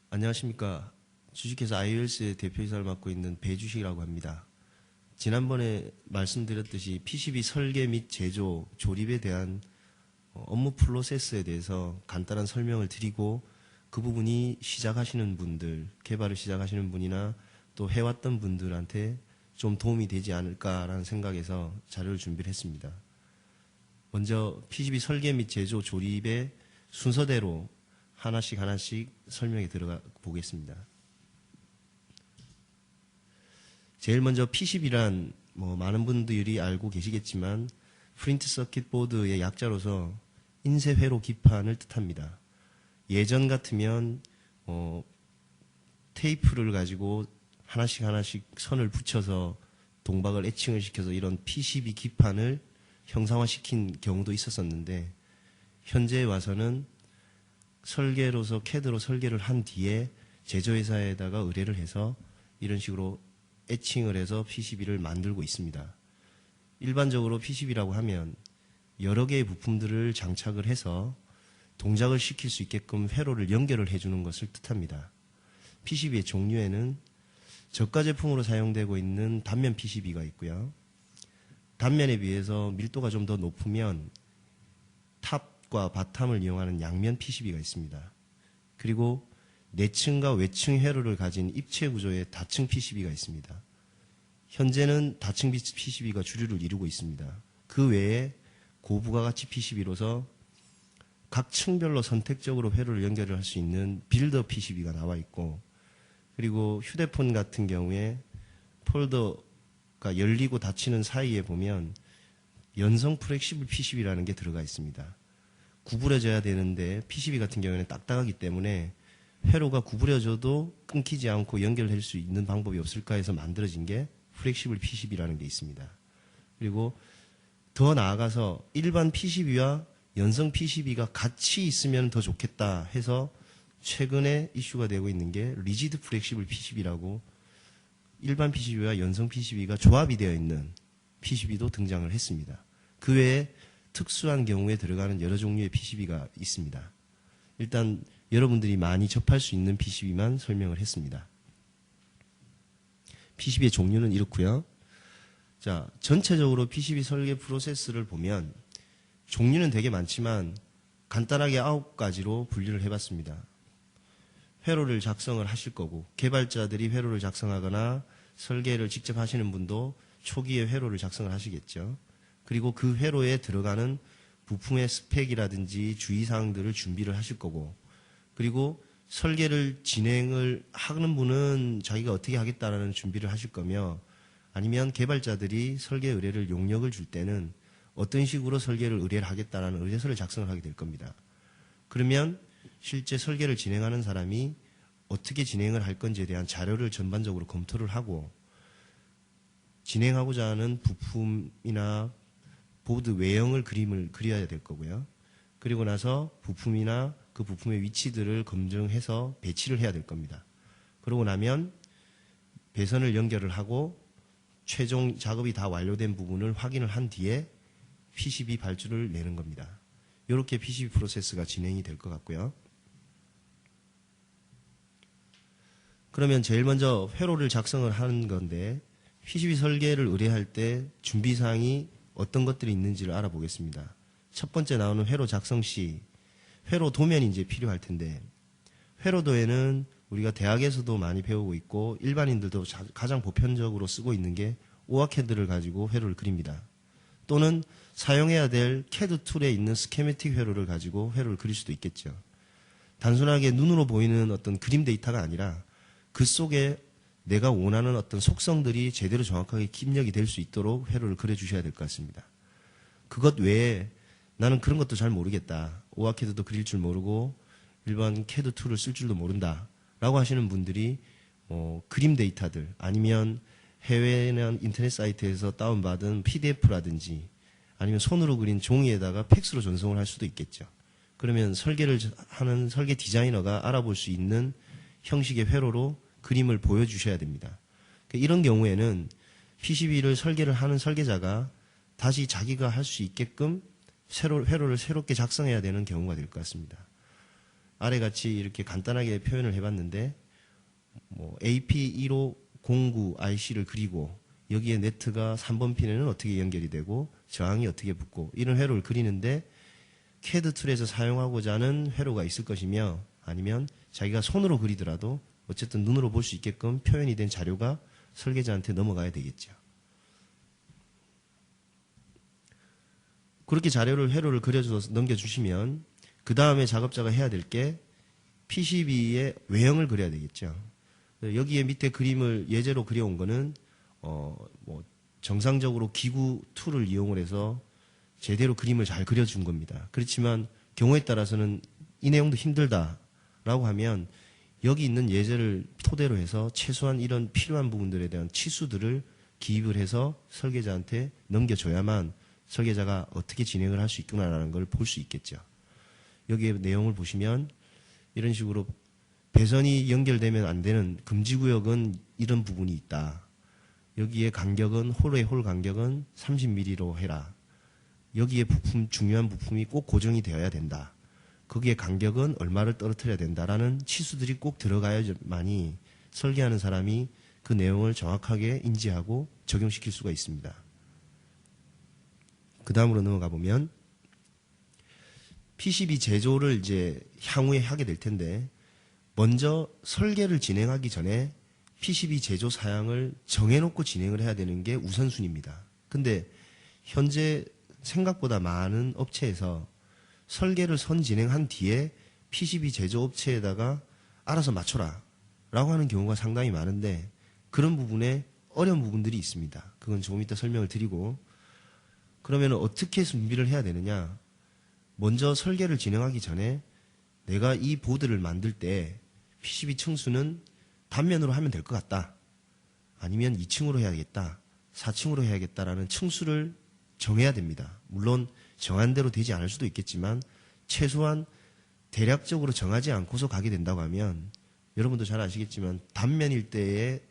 안녕하십니까. 주식회사 iOS의 대표이사를 맡고 있는 배주식이라고 합니다. 지난번에 말씀드렸듯이 PCB 설계 및 제조, 조립에 대한 업무 프로세스에 대해서 간단한 설명을 드리고 그 부분이 시작하시는 분들, 개발을 시작하시는 분이나 또 해왔던 분들한테 좀 도움이 되지 않을까라는 생각에서 자료를 준비를 했습니다. 먼저 PCB 설계 및 제조, 조립의 순서대로 하나씩 설명에 들어가 보겠습니다. 제일 먼저 PCB란 많은 분들이 알고 계시겠지만 프린트 서킷 보드의 약자로서 인쇄 회로 기판을 뜻합니다. 예전 같으면 테이프를 가지고 하나씩 선을 붙여서 동박을 애칭을 시켜서 이런 PCB 기판을 형상화시킨 경우도 있었었는데 현재에 와서는 설계로서 CAD로 설계를 한 뒤에 제조회사에다가 의뢰를 해서 이런 식으로 애칭을 해서 PCB를 만들고 있습니다. 일반적으로 PCB라고 하면 여러 개의 부품들을 장착을 해서 동작을 시킬 수 있게끔 회로를 연결을 해주는 것을 뜻합니다. PCB의 종류에는 저가 제품으로 사용되고 있는 단면 PCB가 있고요. 단면에 비해서 밀도가 좀 더 높으면 탑과 바텀을 이용하는 양면 PCB가 있습니다. 그리고 내층과 외층 회로를 가진 입체 구조의 다층 PCB가 있습니다. 현재는 다층 PCB가 주류를 이루고 있습니다. 그 외에 고부가가치 PCB로서 각 층별로 선택적으로 회로를 연결을 할 수 있는 빌더 PCB가 나와 있고, 그리고 휴대폰 같은 경우에 폴더가 열리고 닫히는 사이에 보면 연성 플렉시블 PCB라는 게 들어가 있습니다. 구부려져야 되는데 PCB 같은 경우에는 딱딱하기 때문에 회로가 구부려져도 끊기지 않고 연결될 수 있는 방법이 없을까 해서 만들어진 게 플렉시블 PCB라는 게 있습니다. 그리고 더 나아가서 일반 PCB와 연성 PCB가 같이 있으면 더 좋겠다 해서 최근에 이슈가 되고 있는 게 리지드 플렉시블 PCB라고 일반 PCB와 연성 PCB가 조합이 되어 있는 PCB도 등장을 했습니다. 그 외에 특수한 경우에 들어가는 여러 종류의 PCB가 있습니다. 일단 여러분들이 많이 접할 수 있는 PCB만 설명을 했습니다. PCB의 종류는 이렇고요. 자, 전체적으로 PCB 설계 프로세스를 보면 종류는 되게 많지만 간단하게 9가지로 분류를 해봤습니다. 회로를 작성을 하실 거고, 개발자들이 회로를 작성하거나 설계를 직접 하시는 분도 초기에 회로를 작성을 하시겠죠. 그리고 그 회로에 들어가는 부품의 스펙이라든지 주의사항들을 준비를 하실 거고, 그리고 설계를 진행을 하는 분은 자기가 어떻게 하겠다라는 준비를 하실 거며, 아니면 개발자들이 설계 의뢰를 용역을 줄 때는 어떤 식으로 설계를 의뢰를 하겠다라는 의뢰서를 작성을 하게 될 겁니다. 그러면 실제 설계를 진행하는 사람이 어떻게 진행을 할 건지에 대한 자료를 전반적으로 검토를 하고, 진행하고자 하는 부품이나 보드 외형을 그림을 그려야 될 거고요. 그리고 나서 부품이나 그 부품의 위치들을 검증해서 배치를 해야 될 겁니다. 그러고 나면 배선을 연결을 하고 최종 작업이 다 완료된 부분을 확인을 한 뒤에 PCB 발주를 내는 겁니다. 이렇게 PCB 프로세스가 진행이 될 것 같고요. 그러면 제일 먼저 회로를 작성을 하는 건데, PCB 설계를 의뢰할 때 준비사항이 어떤 것들이 있는지를 알아보겠습니다. 첫 번째 나오는 회로 작성 시 회로 도면이 이제 필요할 텐데, 회로도에는 우리가 대학에서도 많이 배우고 있고 일반인들도 가장 보편적으로 쓰고 있는 게 오아캐드를 가지고 회로를 그립니다. 또는 사용해야 될 캐드 툴에 있는 스케매틱 회로를 가지고 회로를 그릴 수도 있겠죠. 단순하게 눈으로 보이는 어떤 그림 데이터가 아니라 그 속에 내가 원하는 어떤 속성들이 제대로 정확하게 입력이 될 수 있도록 회로를 그려주셔야 될 것 같습니다. 그것 외에 나는 그런 것도 잘 모르겠다. 오아캐드도 그릴 줄 모르고 일반 캐드 툴을 쓸 줄도 모른다. 라고 하시는 분들이 그림 데이터들 아니면 해외나 인터넷 사이트에서 다운받은 PDF라든지 아니면 손으로 그린 종이에다가 팩스로 전송을 할 수도 있겠죠. 그러면 설계를 하는 설계 디자이너가 알아볼 수 있는 형식의 회로로 그림을 보여주셔야 됩니다. 이런 경우에는 PCB를 설계를 하는 설계자가 다시 자기가 할 수 있게끔 회로를 새롭게 작성해야 되는 경우가 될 것 같습니다. 아래같이 이렇게 간단하게 표현을 해봤는데 뭐 AP1509 IC를 그리고 여기에 네트가 3번 핀에는 어떻게 연결이 되고 저항이 어떻게 붙고 이런 회로를 그리는데 CAD 툴에서 사용하고자 하는 회로가 있을 것이며 아니면 자기가 손으로 그리더라도 어쨌든 눈으로 볼 수 있게끔 표현이 된 자료가 설계자한테 넘어가야 되겠죠. 그렇게 회로를 그려줘서 넘겨주시면 그 다음에 작업자가 해야 될 게 PCB의 외형을 그려야 되겠죠. 여기에 밑에 그림을 예제로 그려온 거는 뭐 정상적으로 기구 툴을 이용을 해서 제대로 그림을 잘 그려준 겁니다. 그렇지만 경우에 따라서는 이 내용도 힘들다라고 하면 여기 있는 예제를 토대로 해서 최소한 이런 필요한 부분들에 대한 치수들을 기입을 해서 설계자한테 넘겨줘야만 설계자가 어떻게 진행을 할 수 있구나라는 걸 볼 수 있겠죠. 여기에 내용을 보시면 이런 식으로 배선이 연결되면 안 되는 금지구역은 이런 부분이 있다. 여기에 간격은 홀의 홀 간격은 30mm로 해라. 여기에 중요한 부품이 꼭 고정이 되어야 된다. 거기에 간격은 얼마를 떨어뜨려야 된다라는 치수들이 꼭 들어가야만이 설계하는 사람이 그 내용을 정확하게 인지하고 적용시킬 수가 있습니다. 그 다음으로 넘어가 보면 PCB 제조를 이제 향후에 하게 될 텐데 먼저 설계를 진행하기 전에 PCB 제조 사양을 정해놓고 진행을 해야 되는 게 우선순위입니다. 근데 현재 생각보다 많은 업체에서 설계를 진행한 뒤에 PCB 제조 업체에다가 알아서 맞춰라 라고 하는 경우가 상당히 많은데 그런 부분에 어려운 부분들이 있습니다. 그건 조금 이따 설명을 드리고 그러면 어떻게 준비를 해야 되느냐. 먼저 설계를 진행하기 전에 내가 이 보드를 만들 때 PCB 층수는 단면으로 하면 될 것 같다. 아니면 2층으로 해야겠다. 4층으로 해야겠다라는 층수를 정해야 됩니다. 물론 정한 대로 되지 않을 수도 있겠지만 최소한 대략적으로 정하지 않고서 가게 된다고 하면 여러분도 잘 아시겠지만 단면일 때의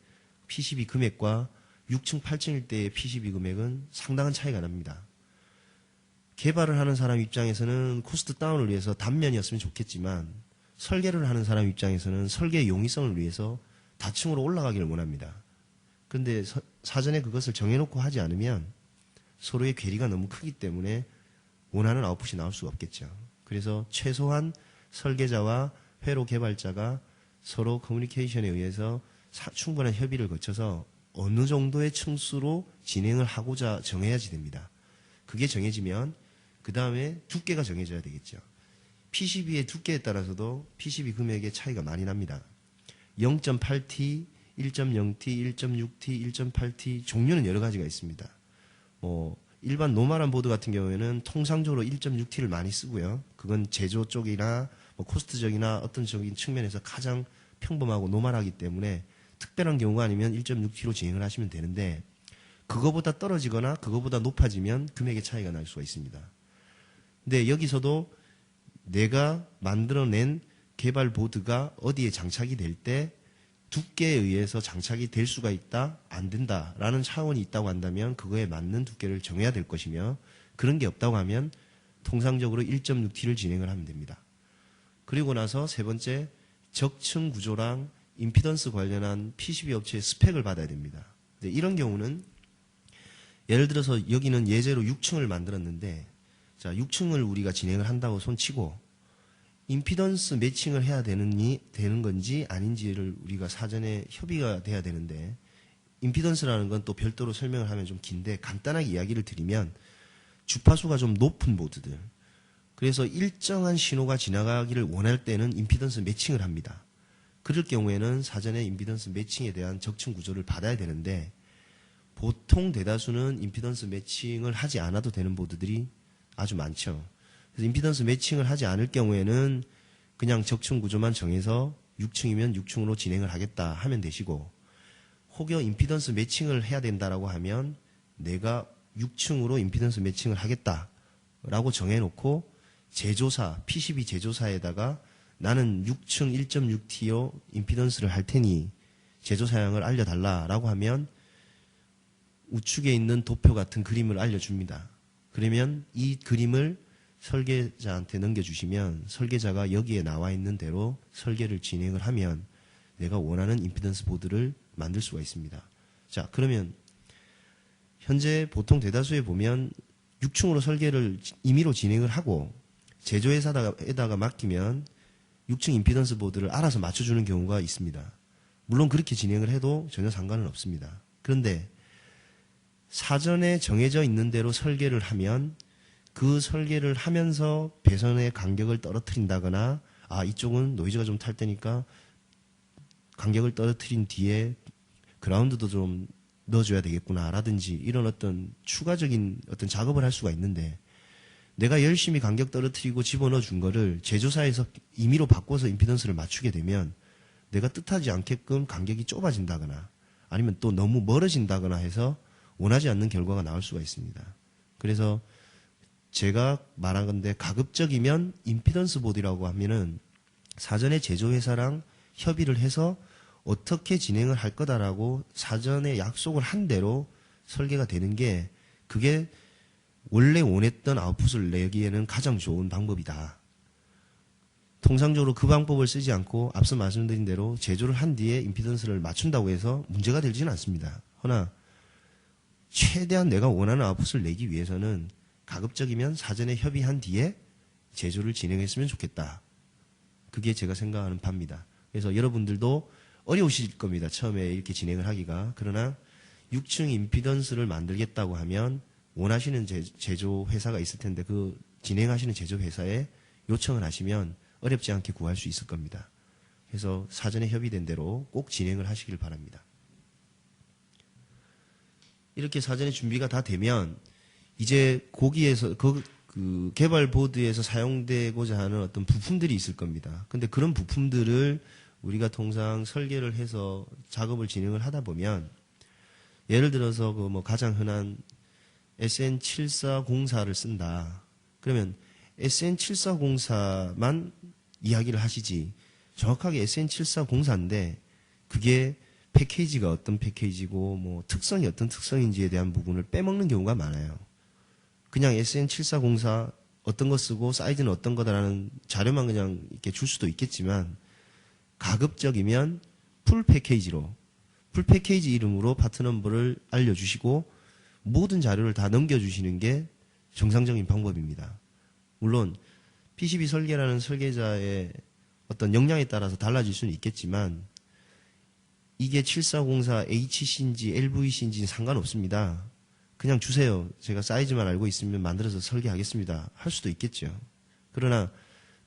PCB 금액과 6층, 8층일 때의 PCB 금액은 상당한 차이가 납니다. 개발을 하는 사람 입장에서는 코스트 다운을 위해서 단면이었으면 좋겠지만 설계를 하는 사람 입장에서는 설계의 용이성을 위해서 다층으로 올라가기를 원합니다. 그런데 사전에 그것을 정해놓고 하지 않으면 서로의 괴리가 너무 크기 때문에 원하는 아웃풋이 나올 수가 없겠죠. 그래서 최소한 설계자와 회로 개발자가 서로 커뮤니케이션에 의해서 충분한 협의를 거쳐서 어느 정도의 층수로 진행을 하고자 정해야지 됩니다. 그게 정해지면 그 다음에 두께가 정해져야 되겠죠. PCB의 두께에 따라서도 PCB 금액의 차이가 많이 납니다. 0.8T, 1.0T, 1.6T, 1.8T 종류는 여러 가지가 있습니다. 일반 노멀한 보드 같은 경우에는 통상적으로 1.6T를 많이 쓰고요. 그건 제조 쪽이나 코스트적이나 어떤 적인 측면에서 가장 평범하고 노멀하기 때문에 특별한 경우가 아니면 1.6T로 진행을 하시면 되는데 그거보다 떨어지거나 그거보다 높아지면 금액의 차이가 날 수가 있습니다. 근데 여기서도 내가 만들어낸 개발 보드가 어디에 장착이 될 때 두께에 의해서 장착이 될 수가 있다, 안 된다라는 차원이 있다고 한다면 그거에 맞는 두께를 정해야 될 것이며 그런 게 없다고 하면 통상적으로 1.6T를 진행을 하면 됩니다. 그리고 나서 세 번째, 적층 구조랑 임피던스 관련한 PCB 업체의 스펙을 받아야 됩니다. 근데 이런 경우는 예를 들어서 여기는 예제로 6층을 만들었는데 자 6층을 우리가 진행을 한다고 손치고 임피던스 매칭을 해야 되는 건지 아닌지를 우리가 사전에 협의가 돼야 되는데 임피던스라는 건 또 별도로 설명을 하면 좀 긴데 간단하게 이야기를 드리면 주파수가 좀 높은 보드들 그래서 일정한 신호가 지나가기를 원할 때는 임피던스 매칭을 합니다. 그럴 경우에는 사전에 임피던스 매칭에 대한 적층 구조를 받아야 되는데 보통 대다수는 임피던스 매칭을 하지 않아도 되는 보드들이 아주 많죠. 그래서 임피던스 매칭을 하지 않을 경우에는 그냥 적층 구조만 정해서 6층이면 6층으로 진행을 하겠다 하면 되시고 혹여 임피던스 매칭을 해야 된다라고 하면 내가 6층으로 임피던스 매칭을 하겠다라고 정해놓고 제조사, PCB 제조사에다가 나는 6층 1.6T로 임피던스를 할 테니 제조 사양을 알려달라라고 하면 우측에 있는 도표 같은 그림을 알려줍니다. 그러면 이 그림을 설계자한테 넘겨주시면 설계자가 여기에 나와 있는 대로 설계를 진행을 하면 내가 원하는 임피던스 보드를 만들 수가 있습니다. 자, 그러면 현재 보통 대다수에 보면 6층으로 설계를 임의로 진행을 하고 제조회사에다가 맡기면 6층 임피던스 보드를 알아서 맞춰주는 경우가 있습니다. 물론 그렇게 진행을 해도 전혀 상관은 없습니다. 그런데 사전에 정해져 있는 대로 설계를 하면 그 설계를 하면서 배선의 간격을 떨어뜨린다거나 이쪽은 노이즈가 좀 탈 때니까 간격을 떨어뜨린 뒤에 그라운드도 좀 넣어줘야 되겠구나 라든지 이런 어떤 추가적인 어떤 작업을 할 수가 있는데 내가 열심히 간격 떨어뜨리고 집어넣어 준 거를 제조사에서 임의로 바꿔서 임피던스를 맞추게 되면 내가 뜻하지 않게끔 간격이 좁아진다거나 아니면 또 너무 멀어진다거나 해서 원하지 않는 결과가 나올 수가 있습니다. 그래서 제가 말한 건데 가급적이면 임피던스 보드라고 하면은 사전에 제조회사랑 협의를 해서 어떻게 진행을 할 거다라고 사전에 약속을 한 대로 설계가 되는 게 그게 원래 원했던 아웃풋을 내기에는 가장 좋은 방법이다. 통상적으로 그 방법을 쓰지 않고 앞서 말씀드린 대로 제조를 한 뒤에 임피던스를 맞춘다고 해서 문제가 되지는 않습니다. 허나 최대한 내가 원하는 아웃풋을 내기 위해서는 가급적이면 사전에 협의한 뒤에 제조를 진행했으면 좋겠다. 그게 제가 생각하는 바입니다. 그래서 여러분들도 어려우실 겁니다. 처음에 이렇게 진행을 하기가. 그러나 6층 임피던스를 만들겠다고 하면 원하시는 제조 회사가 있을 텐데 그 진행하시는 제조 회사에 요청을 하시면 어렵지 않게 구할 수 있을 겁니다. 그래서 사전에 협의된 대로 꼭 진행을 하시길 바랍니다. 이렇게 사전에 준비가 다 되면 이제 거기에서 그 개발 보드에서 사용되고자 하는 어떤 부품들이 있을 겁니다. 근데 그런 부품들을 우리가 통상 설계를 해서 작업을 진행을 하다 보면 예를 들어서 그 뭐 가장 흔한 SN7404를 쓴다. 그러면 SN7404만 이야기를 하시지 정확하게 SN7404인데 그게 패키지가 어떤 패키지고 뭐 특성이 어떤 특성인지에 대한 부분을 빼먹는 경우가 많아요. 그냥 SN7404 어떤 거 쓰고 사이즈는 어떤 거다라는 자료만 그냥 이렇게 줄 수도 있겠지만 가급적이면 풀 패키지로 풀 패키지 이름으로 파트 넘버를 알려주시고 모든 자료를 다 넘겨주시는 게 정상적인 방법입니다. 물론 PCB 설계라는 설계자의 어떤 역량에 따라서 달라질 수는 있겠지만 이게 7404HC인지 LVC인지는 상관없습니다. 그냥 주세요. 제가 사이즈만 알고 있으면 만들어서 설계하겠습니다. 할 수도 있겠죠. 그러나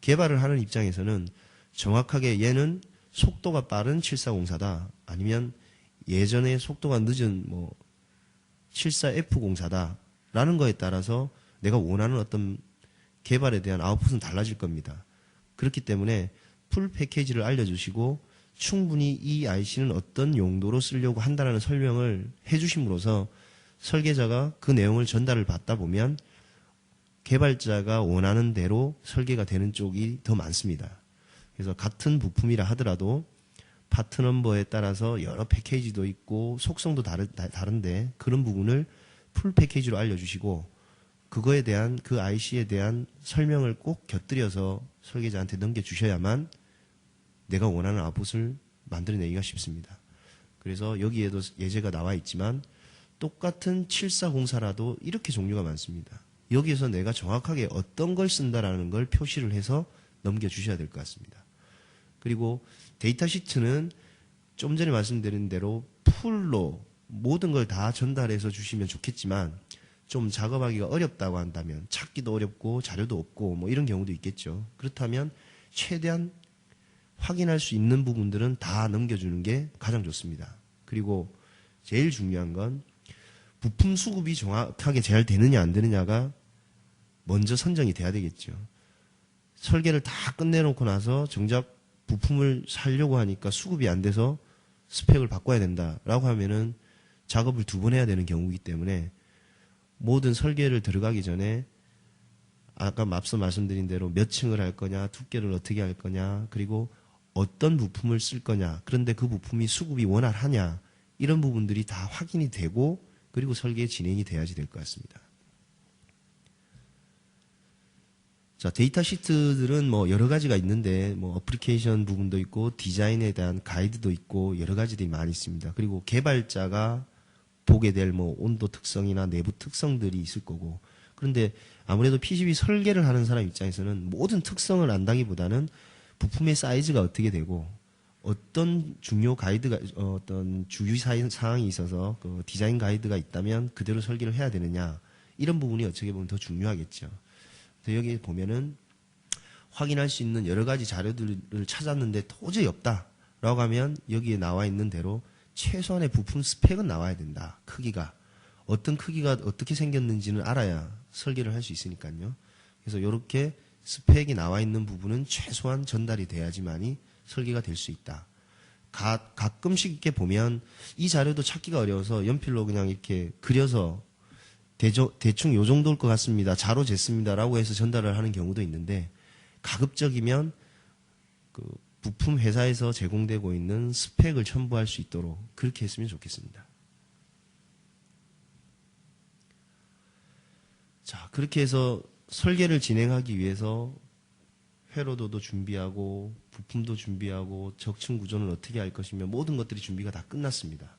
개발을 하는 입장에서는 정확하게 얘는 속도가 빠른 7404다. 아니면 예전에 속도가 늦은 뭐 74F04다. 라는 거에 따라서 내가 원하는 어떤 개발에 대한 아웃풋은 달라질 겁니다. 그렇기 때문에 풀 패키지를 알려주시고 충분히 이 IC는 어떤 용도로 쓰려고 한다는 설명을 해주심으로써 설계자가 그 내용을 전달을 받다 보면 개발자가 원하는 대로 설계가 되는 쪽이 더 많습니다. 그래서 같은 부품이라 하더라도 파트 넘버에 따라서 여러 패키지도 있고 속성도 다른데 그런 부분을 풀 패키지로 알려주시고 그거에 대한 그 IC에 대한 설명을 꼭 곁들여서 설계자한테 넘겨주셔야만 내가 원하는 아웃풋을 만들어내기가 쉽습니다. 그래서 여기에도 예제가 나와 있지만 똑같은 7404라도 이렇게 종류가 많습니다. 여기에서 내가 정확하게 어떤 걸 쓴다라는 걸 표시를 해서 넘겨주셔야 될 것 같습니다. 그리고 데이터 시트는 좀 전에 말씀드린 대로 풀로 모든 걸 다 전달해서 주시면 좋겠지만 좀 작업하기가 어렵다고 한다면 찾기도 어렵고 자료도 없고 뭐 이런 경우도 있겠죠. 그렇다면 최대한 확인할 수 있는 부분들은 다 넘겨주는 게 가장 좋습니다. 그리고 제일 중요한 건 부품 수급이 정확하게 잘 되느냐 안 되느냐가 먼저 선정이 돼야 되겠죠. 설계를 다 끝내놓고 나서 정작 부품을 사려고 하니까 수급이 안 돼서 스펙을 바꿔야 된다라고 하면은 작업을 2번 해야 되는 경우이기 때문에 모든 설계를 들어가기 전에 아까 앞서 말씀드린 대로 몇 층을 할 거냐, 두께를 어떻게 할 거냐, 그리고 어떤 부품을 쓸 거냐, 그런데 그 부품이 수급이 원활하냐, 이런 부분들이 다 확인이 되고 그리고 설계 진행이 돼야지 될 것 같습니다. 자, 데이터 시트들은 뭐 여러 가지가 있는데 뭐 어플리케이션 부분도 있고 디자인에 대한 가이드도 있고 여러 가지들이 많이 있습니다. 그리고 개발자가 보게 될 뭐 온도 특성이나 내부 특성들이 있을 거고. 그런데 아무래도 PCB 설계를 하는 사람 입장에서는 모든 특성을 안다기보다는 부품의 사이즈가 어떻게 되고 어떤 중요 가이드가 어떤 주의 사항이 있어서 그 디자인 가이드가 있다면 그대로 설계를 해야 되느냐 이런 부분이 어떻게 보면 더 중요하겠죠. 그래서 여기 보면은 확인할 수 있는 여러 가지 자료들을 찾았는데 도저히 없다라고 하면 여기에 나와 있는 대로 최소한의 부품 스펙은 나와야 된다. 크기가 어떤 크기가 어떻게 생겼는지는 알아야 설계를 할 수 있으니까요. 그래서 이렇게 스펙이 나와 있는 부분은 최소한 전달이 돼야지만이 설계가 될 수 있다. 가끔씩 이렇게 보면 이 자료도 찾기가 어려워서 연필로 그냥 이렇게 그려서 대충 요 정도일 것 같습니다. 자로 쟀습니다라고 해서 전달을 하는 경우도 있는데 가급적이면 그 부품 회사에서 제공되고 있는 스펙을 첨부할 수 있도록 그렇게 했으면 좋겠습니다. 자, 그렇게 해서 설계를 진행하기 위해서 회로도도 준비하고 부품도 준비하고 적층 구조는 어떻게 할 것이며 모든 것들이 준비가 다 끝났습니다.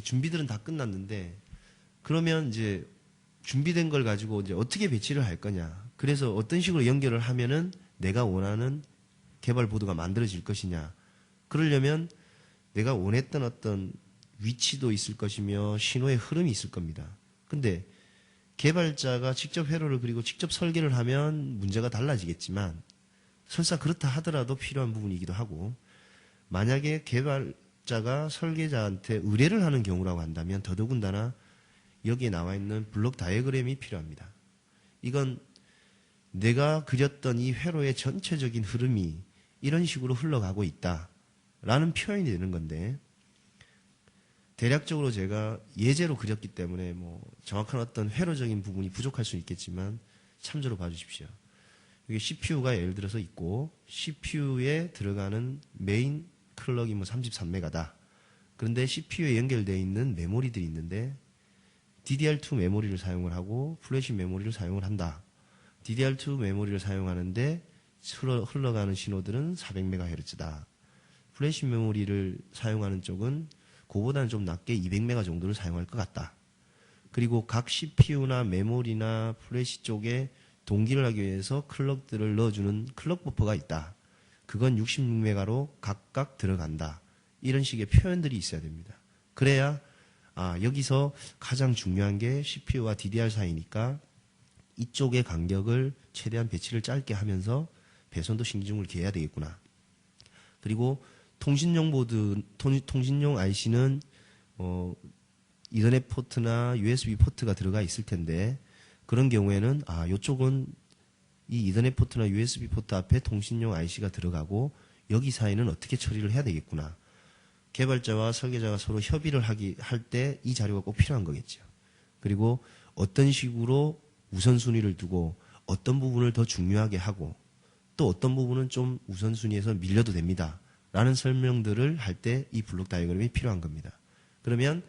준비들은 다 끝났는데 그러면 이제 준비된 걸 가지고 이제 어떻게 배치를 할 거냐. 그래서 어떤 식으로 연결을 하면은 내가 원하는 개발 보드가 만들어질 것이냐. 그러려면 내가 원했던 어떤 위치도 있을 것이며 신호의 흐름이 있을 겁니다. 근데 개발자가 직접 회로를 그리고 직접 설계를 하면 문제가 달라지겠지만 설사 그렇다 하더라도 필요한 부분이기도 하고 만약에 개발자가 설계자한테 의뢰를 하는 경우라고 한다면 더더군다나 여기에 나와 있는 블록 다이어그램이 필요합니다. 이건 내가 그렸던 이 회로의 전체적인 흐름이 이런 식으로 흘러가고 있다라는 표현이 되는 건데 대략적으로 제가 예제로 그렸기 때문에 뭐 정확한 어떤 회로적인 부분이 부족할 수는 있겠지만 참조로 봐주십시오. 여기 CPU가 예를 들어서 있고 CPU에 들어가는 메인 클럭이 뭐 33메가다. 그런데 CPU에 연결되어 있는 메모리들이 있는데 DDR2 메모리를 사용을 하고 플래시 메모리를 사용을 한다. DDR2 메모리를 사용하는데 흘러가는 신호들은 400MHz다. 플래시 메모리를 사용하는 쪽은 그보다는 좀 낮게 200메가 정도를 사용할 것 같다. 그리고 각 CPU나 메모리나 플래시 쪽에 동기를 하기 위해서 클럭들을 넣어주는 클럭 버퍼가 있다. 그건 66메가로 각각 들어간다. 이런 식의 표현들이 있어야 됩니다. 그래야 여기서 가장 중요한 게 CPU와 DDR 사이니까 이쪽의 간격을 최대한 배치를 짧게 하면서 배선도 신중을 기해야 되겠구나. 그리고 통신용 보드, 통신용 IC는 이더넷 포트나 USB 포트가 들어가 있을 텐데 그런 경우에는 이쪽은 이 이더넷 포트나 USB 포트 앞에 통신용 IC가 들어가고 여기 사이는 어떻게 처리를 해야 되겠구나. 개발자와 설계자가 서로 협의를 할 때 이 자료가 꼭 필요한 거겠죠. 그리고 어떤 식으로 우선순위를 두고 어떤 부분을 더 중요하게 하고 또 어떤 부분은 좀 우선순위에서 밀려도 됩니다. 라는 설명들을 할 때 이 블록 다이어그램이 필요한 겁니다. 그러면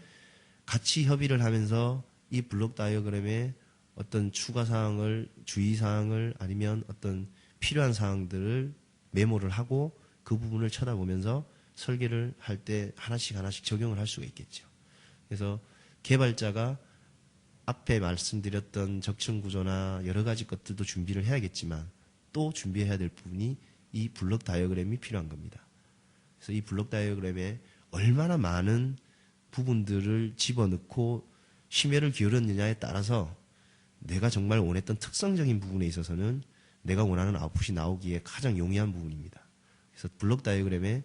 같이 협의를 하면서 이 블록 다이어그램에 어떤 추가 사항을, 주의 사항을 아니면 어떤 필요한 사항들을 메모를 하고 그 부분을 쳐다보면서 설계를 할 때 하나씩 적용을 할 수가 있겠죠. 그래서 개발자가 앞에 말씀드렸던 적층 구조나 여러 가지 것들도 준비를 해야겠지만 또 준비해야 될 부분이 이 블록 다이어그램이 필요한 겁니다. 그래서 이 블록 다이어그램에 얼마나 많은 부분들을 집어넣고 심혈을 기울였느냐에 따라서 내가 정말 원했던 특성적인 부분에 있어서는 내가 원하는 아웃풋이 나오기에 가장 용이한 부분입니다. 그래서 블록 다이어그램에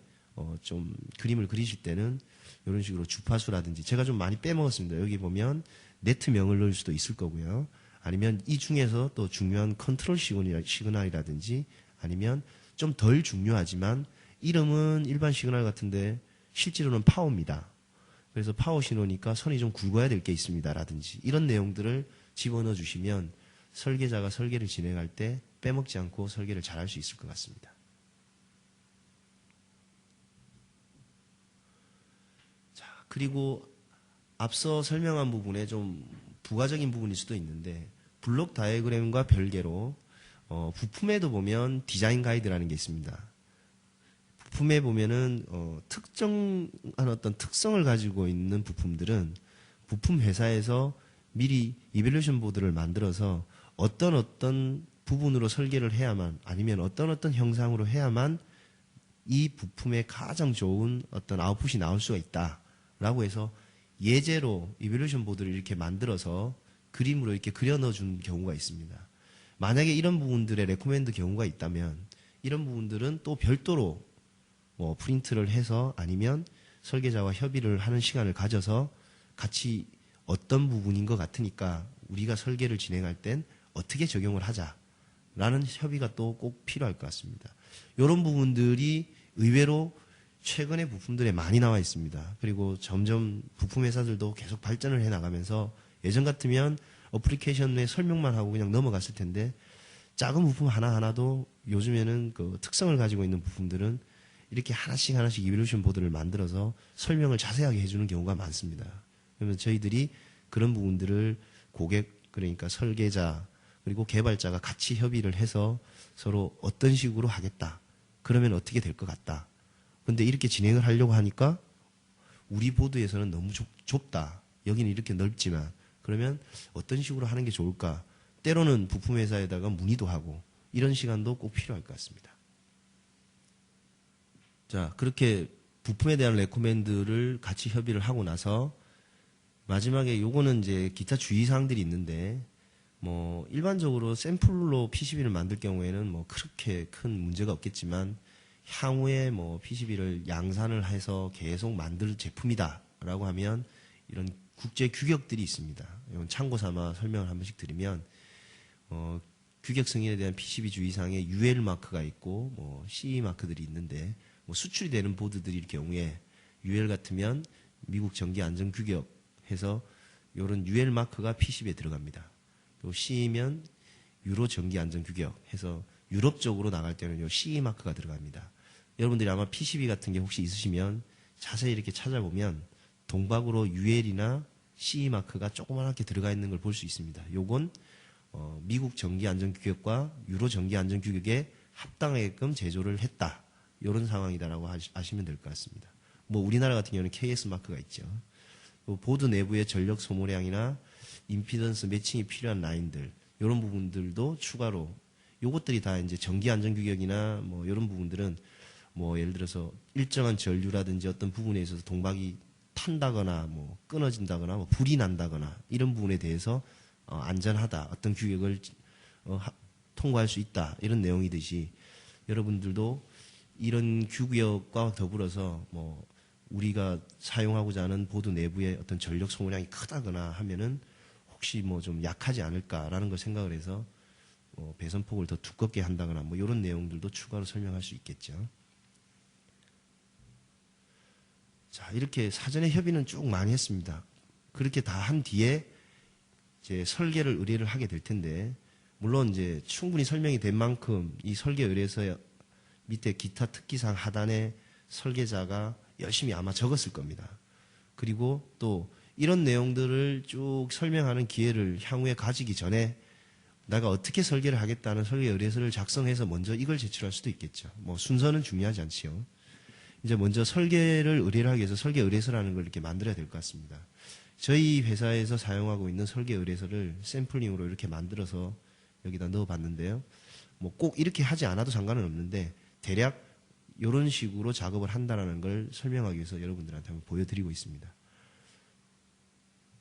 좀 그림을 그리실 때는 이런 식으로 주파수라든지 제가 좀 많이 빼먹었습니다. 여기 보면 네트명을 넣을 수도 있을 거고요. 아니면 이 중에서 또 중요한 컨트롤 시그널이라든지 아니면 좀 덜 중요하지만 이름은 일반 시그널 같은데 실제로는 파워입니다. 그래서 파워 신호니까 선이 좀 굵어야 될 게 있습니다. 라든지 이런 내용들을 집어넣어 주시면 설계자가 설계를 진행할 때 빼먹지 않고 설계를 잘할 수 있을 것 같습니다. 자, 그리고 앞서 설명한 부분에 좀 부가적인 부분일 수도 있는데 블록 다이어그램과 별개로 부품에도 보면 디자인 가이드라는 게 있습니다. 부품에 보면은 특정한 어떤 특성을 가지고 있는 부품들은 부품 회사에서 미리 이밸류에이션 보드를 만들어서 어떤 부분으로 설계를 해야만, 아니면 어떤 형상으로 해야만 이 부품에 가장 좋은 어떤 아웃풋이 나올 수가 있다라고 해서 예제로 이밸류에이션 보드를 이렇게 만들어서 그림으로 이렇게 그려 넣어준 경우가 있습니다. 만약에 이런 부분들의 레코멘드 경우가 있다면 이런 부분들은 또 별도로 뭐 프린트를 해서 아니면 설계자와 협의를 하는 시간을 가져서 같이 어떤 부분인 것 같으니까 우리가 설계를 진행할 땐 어떻게 적용을 하자라는 협의가 또 꼭 필요할 것 같습니다. 이런 부분들이 의외로 최근에 부품들에 많이 나와 있습니다. 그리고 점점 부품 회사들도 계속 발전을 해 나가면서 예전 같으면 어플리케이션의 설명만 하고 그냥 넘어갔을 텐데 작은 부품 하나하나도 요즘에는 그 특성을 가지고 있는 부품들은 이렇게 하나씩 이밸류에이션 보드를 만들어서 설명을 자세하게 해주는 경우가 많습니다. 그러면 저희들이 그런 부분들을 고객, 그러니까 설계자 그리고 개발자가 같이 협의를 해서 서로 어떤 식으로 하겠다. 그러면 어떻게 될 것 같다. 근데 이렇게 진행을 하려고 하니까 우리 보드에서는 너무 좁다. 여기는 이렇게 넓지만 그러면 어떤 식으로 하는 게 좋을까? 때로는 부품 회사에다가 문의도 하고 이런 시간도 꼭 필요할 것 같습니다. 자, 그렇게 부품에 대한 레코멘드를 같이 협의를 하고 나서 마지막에 요거는 이제 기타 주의사항들이 있는데 뭐 일반적으로 샘플로 PCB를 만들 경우에는 뭐 그렇게 큰 문제가 없겠지만 향후에 뭐 PCB를 양산을 해서 계속 만들 제품이다라고 하면 이런 국제 규격들이 있습니다. 이건 참고 삼아 설명을 한 번씩 드리면 규격 승인에 대한 PCB 주의사항에 UL 마크가 있고 뭐 CE 마크들이 있는데 뭐 수출이 되는 보드들일 경우에 UL 같으면 미국 전기 안전 규격 해서 이런 UL 마크가 PCB에 들어갑니다. 또 CE면 유로 전기 안전 규격 해서 유럽 쪽으로 나갈 때는 요 CE 마크가 들어갑니다. 여러분들이 아마 PCB 같은 게 혹시 있으시면 자세히 이렇게 찾아보면 동박으로 UL이나 CE 마크가 조그맣게 들어가 있는 걸 볼 수 있습니다. 요건 미국 전기 안전 규격과 유로 전기 안전 규격에 합당하게끔 제조를 했다. 이런 상황이다라고 아시면 될 것 같습니다. 뭐 우리나라 같은 경우는 KS 마크가 있죠. 보드 내부의 전력 소모량이나 임피던스 매칭이 필요한 라인들 이런 부분들도 추가로 요것들이 다 이제 전기 안전 규격이나 뭐 이런 부분들은 뭐 예를 들어서 일정한 전류라든지 어떤 부분에 있어서 동박이 탄다거나 뭐 끊어진다거나 뭐 불이 난다거나 이런 부분에 대해서 안전하다 어떤 규격을 통과할 수 있다 이런 내용이듯이 여러분들도 이런 규격과 더불어서 뭐 우리가 사용하고자 하는 보드 내부의 어떤 전력 소모량이 크다거나 하면은 혹시 뭐 좀 약하지 않을까라는 걸 생각을 해서 배선폭을 더 두껍게 한다거나 뭐 이런 내용들도 추가로 설명할 수 있겠죠. 자, 이렇게 사전에 협의는 쭉 많이 했습니다. 그렇게 다 한 뒤에 이제 설계를 의뢰를 하게 될 텐데, 물론 이제 충분히 설명이 된 만큼 이 설계 의뢰서 밑에 기타 특기사항 하단에 설계자가 열심히 아마 적었을 겁니다. 그리고 또 이런 내용들을 쭉 설명하는 기회를 향후에 가지기 전에 내가 어떻게 설계를 하겠다는 설계 의뢰서를 작성해서 먼저 이걸 제출할 수도 있겠죠. 뭐 순서는 중요하지 않지요. 이제 먼저 설계를 의뢰를 하기 위해서 설계 의뢰서라는 걸 이렇게 만들어야 될 것 같습니다. 저희 회사에서 사용하고 있는 설계 의뢰서를 샘플링으로 이렇게 만들어서 여기다 넣어봤는데요. 뭐 꼭 이렇게 하지 않아도 상관은 없는데 대략 이런 식으로 작업을 한다는 걸 설명하기 위해서 여러분들한테 한번 보여드리고 있습니다.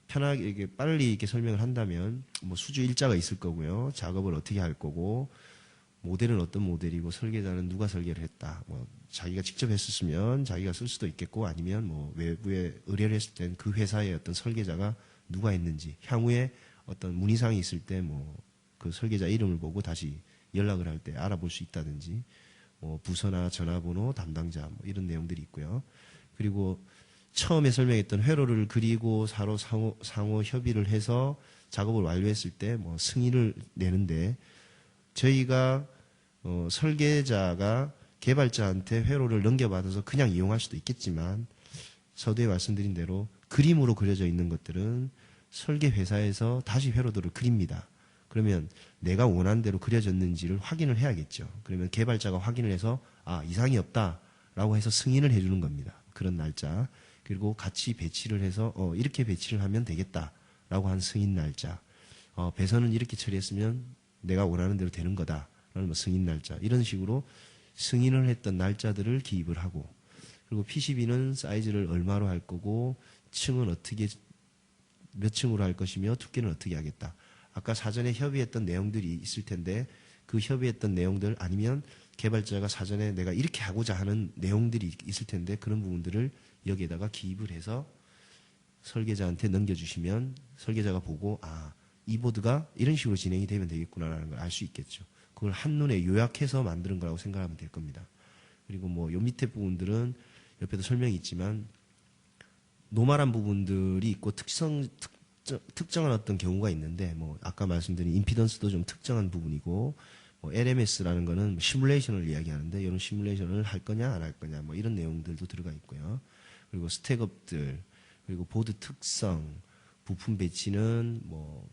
편하게 이렇게 빨리 이렇게 설명을 한다면 뭐 수주 일자가 있을 거고요. 작업을 어떻게 할 거고 모델은 어떤 모델이고 설계자는 누가 설계를 했다. 뭐 자기가 직접 했었으면 자기가 쓸 수도 있겠고 아니면 뭐 외부에 의뢰를 했을 땐 그 회사의 어떤 설계자가 누가 했는지 향후에 어떤 문의사항이 있을 때 뭐 그 설계자 이름을 보고 다시 연락을 할 때 알아볼 수 있다든지 뭐 부서나 전화번호 담당자 뭐 이런 내용들이 있고요. 그리고 처음에 설명했던 회로를 그리고 상호 협의를 해서 작업을 완료했을 때 뭐 승인을 내는데 저희가 설계자가 개발자한테 회로를 넘겨받아서 그냥 이용할 수도 있겠지만 서두에 말씀드린 대로 그림으로 그려져 있는 것들은 설계 회사에서 다시 회로들을 그립니다. 그러면 내가 원하는 대로 그려졌는지를 확인을 해야겠죠. 그러면 개발자가 확인을 해서 이상이 없다라고 해서 승인을 해주는 겁니다. 그런 날짜. 그리고 같이 배치를 해서 이렇게 배치를 하면 되겠다라고 한 승인 날짜. 배선은 이렇게 처리했으면 내가 원하는 대로 되는 거다라는 뭐 승인 날짜. 이런 식으로 승인을 했던 날짜들을 기입을 하고, 그리고 PCB는 사이즈를 얼마로 할 거고, 층은 어떻게 몇 층으로 할 것이며 두께는 어떻게 하겠다. 아까 사전에 협의했던 내용들이 있을 텐데 그 협의했던 내용들 아니면 개발자가 사전에 내가 이렇게 하고자 하는 내용들이 있을 텐데 그런 부분들을 여기에다가 기입을 해서 설계자한테 넘겨주시면 설계자가 보고 이 보드가 이런 식으로 진행이 되면 되겠구나라는 걸 알 수 있겠죠. 그걸 한눈에 요약해서 만드는 거라고 생각하면 될 겁니다. 그리고 뭐 요 밑에 부분들은 옆에도 설명이 있지만 노멀한 부분들이 있고 특정한 어떤 경우가 있는데, 뭐 아까 말씀드린 임피던스도 좀 특정한 부분이고, 뭐 LMS라는 거는 시뮬레이션을 이야기하는데 이런 시뮬레이션을 할 거냐 안 할 거냐 뭐 이런 내용들도 들어가 있고요. 그리고 스택업들, 그리고 보드 특성, 부품 배치는 뭐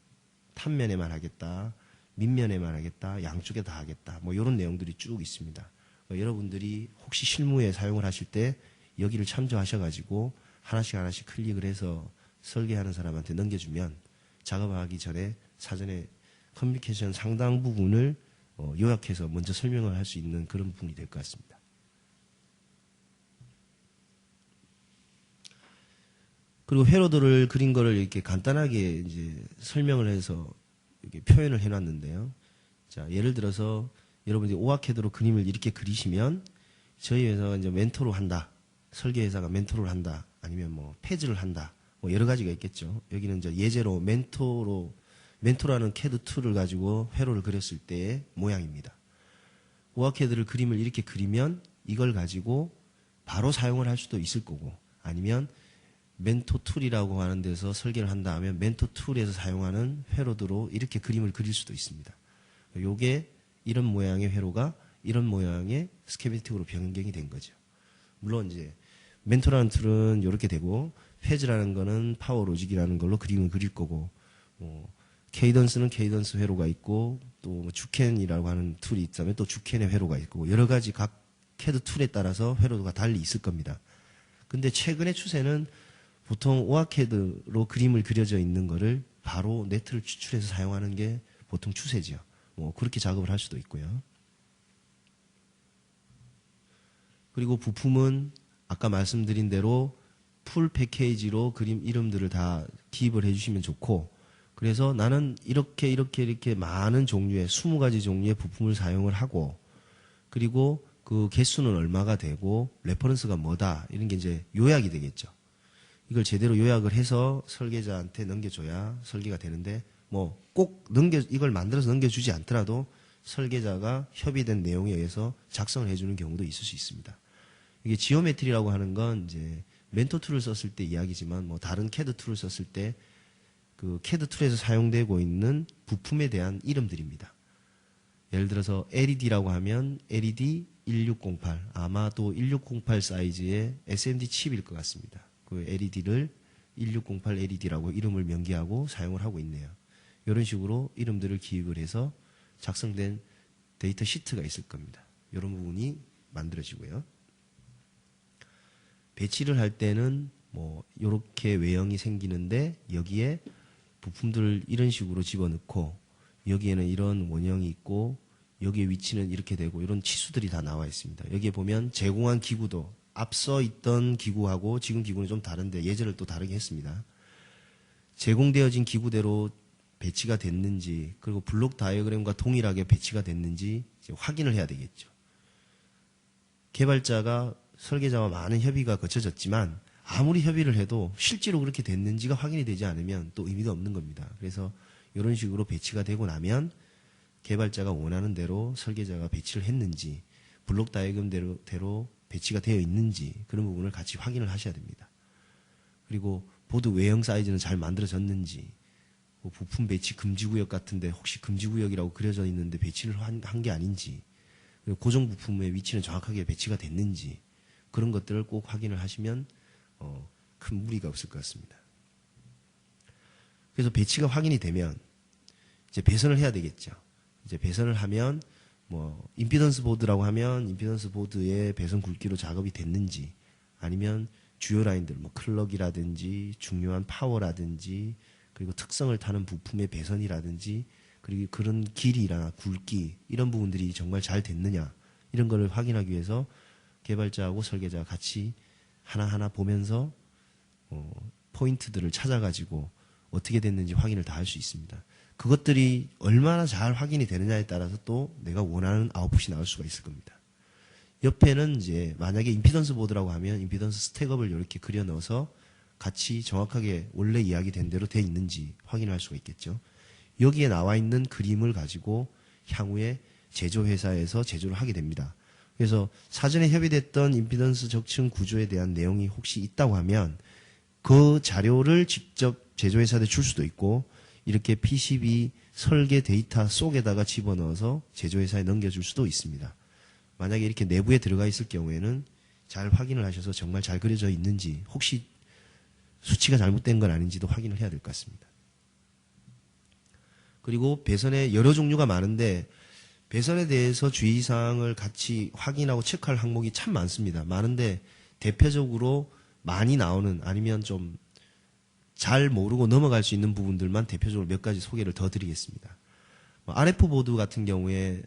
탑면에만 하겠다, 밑면에만 하겠다, 양쪽에 다 하겠다, 뭐 이런 내용들이 쭉 있습니다. 여러분들이 혹시 실무에 사용을 하실 때 여기를 참조하셔가지고 하나씩 클릭을 해서 설계하는 사람한테 넘겨주면 작업하기 전에 사전에 커뮤니케이션 상당 부분을 요약해서 먼저 설명을 할 수 있는 그런 부분이 될 것 같습니다. 그리고 회로도를 그린 거를 이렇게 간단하게 이제 설명을 해서 이렇게 표현을 해놨는데요. 자, 예를 들어서 여러분들이 오아캐드로 그림을 이렇게 그리시면 저희 회사가 이제 멘토로 한다. 설계 회사가 멘토를 한다. 아니면 뭐 페즈를 한다. 뭐 여러 가지가 있겠죠. 여기는 이제 예제로 멘토라는 캐드 툴을 가지고 회로를 그렸을 때의 모양입니다. 오아캐드를 그림을 이렇게 그리면 이걸 가지고 바로 사용을 할 수도 있을 거고, 아니면 멘토 툴이라고 하는 데서 설계를 한다 하면 멘토 툴에서 사용하는 회로도로 이렇게 그림을 그릴 수도 있습니다. 요게 이런 모양의 회로가 이런 모양의 스케매틱으로 변경이 된 거죠. 물론 이제 멘토라는 툴은 이렇게 되고 페즈라는 거는 파워 로직이라는 걸로 그림을 그릴 거고, 뭐 케이던스는 케이던스 회로가 있고, 또 주캔이라고 하는 툴이 있다면 또 주캔의 회로가 있고, 여러 가지 각 캐드 툴에 따라서 회로도가 달리 있을 겁니다. 근데 최근의 추세는 보통 오아캐드로 그림을 그려져 있는 거를 바로 네트를 추출해서 사용하는 게 보통 추세죠. 뭐 그렇게 작업을 할 수도 있고요. 그리고 부품은 아까 말씀드린 대로 풀 패키지로 그림 이름들을 다 기입을 해주시면 좋고, 그래서 나는 이렇게 많은 종류의 20가지 종류의 부품을 사용을 하고, 그리고 그 개수는 얼마가 되고 레퍼런스가 뭐다, 이런 게 이제 요약이 되겠죠. 이걸 제대로 요약을 해서 설계자한테 넘겨줘야 설계가 되는데, 뭐 꼭 이걸 만들어서 넘겨주지 않더라도 설계자가 협의된 내용에 의해서 작성을 해주는 경우도 있을 수 있습니다. 이게 지오메트리라고 하는 건 이제 멘토 툴을 썼을 때 이야기지만, 뭐 다른 캐드 툴을 썼을 때 그 캐드 툴에서 사용되고 있는 부품에 대한 이름들입니다. 예를 들어서 LED라고 하면 LED 1608, 아마도 1608 사이즈의 SMD 칩일 것 같습니다. 그 LED를 1608 LED라고 이름을 명기하고 사용을 하고 있네요. 이런 식으로 이름들을 기입을 해서 작성된 데이터 시트가 있을 겁니다. 이런 부분이 만들어지고요. 배치를 할 때는 뭐 이렇게 외형이 생기는데 여기에 부품들을 이런 식으로 집어넣고, 여기에는 이런 원형이 있고 여기에 위치는 이렇게 되고, 이런 치수들이 다 나와 있습니다. 여기에 보면 제공한 기구도 앞서 있던 기구하고 지금 기구는 좀 다른데 예제를 또 다르게 했습니다. 제공되어진 기구대로 배치가 됐는지, 그리고 블록 다이어그램과 동일하게 배치가 됐는지 이제 확인을 해야 되겠죠. 개발자가 설계자와 많은 협의가 거쳐졌지만 아무리 협의를 해도 실제로 그렇게 됐는지가 확인이 되지 않으면 또 의미가 없는 겁니다. 그래서 이런 식으로 배치가 되고 나면 개발자가 원하는 대로 설계자가 배치를 했는지, 블록 다이어그램대로 배치가 되어 있는지, 그런 부분을 같이 확인을 하셔야 됩니다. 그리고 보드 외형 사이즈는 잘 만들어졌는지, 뭐 부품 배치 금지구역 같은데 혹시 금지구역이라고 그려져 있는데 배치를 한 게 아닌지, 그리고 고정 부품의 위치는 정확하게 배치가 됐는지, 그런 것들을 꼭 확인을 하시면 큰 무리가 없을 것 같습니다. 그래서 배치가 확인이 되면 이제 배선을 해야 되겠죠. 이제 배선을 하면 뭐 임피던스 보드라고 하면 임피던스 보드의 배선 굵기로 작업이 됐는지 아니면 주요 라인들 뭐 클럭이라든지 중요한 파워라든지 그리고 특성을 타는 부품의 배선이라든지 그리고 그런 길이나 굵기 이런 부분들이 정말 잘 됐느냐 이런 거를 확인하기 위해서 개발자하고 설계자가 같이 하나하나 보면서 포인트들을 찾아가지고 어떻게 됐는지 확인을 다 할 수 있습니다. 그것들이 얼마나 잘 확인이 되느냐에 따라서 또 내가 원하는 아웃풋이 나올 수가 있을 겁니다. 옆에는 이제 만약에 임피던스 보드라고 하면 임피던스 스택업을 이렇게 그려 넣어서 같이 정확하게 원래 이야기된 대로 돼 있는지 확인할 수가 있겠죠. 여기에 나와 있는 그림을 가지고 향후에 제조회사에서 제조를 하게 됩니다. 그래서 사전에 협의됐던 임피던스 적층 구조에 대한 내용이 혹시 있다고 하면 그 자료를 직접 제조회사에 줄 수도 있고 이렇게 PCB 설계 데이터 속에다가 집어넣어서 제조회사에 넘겨줄 수도 있습니다. 만약에 이렇게 내부에 들어가 있을 경우에는 잘 확인을 하셔서 정말 잘 그려져 있는지 혹시 수치가 잘못된 건 아닌지도 확인을 해야 될 것 같습니다. 그리고 배선에 여러 종류가 많은데 배선에 대해서 주의사항을 같이 확인하고 체크할 항목이 참 많습니다. 많은데 대표적으로 많이 나오는 아니면 좀 잘 모르고 넘어갈 수 있는 부분들만 대표적으로 몇 가지 소개를 더 드리겠습니다. RF 보드 같은 경우에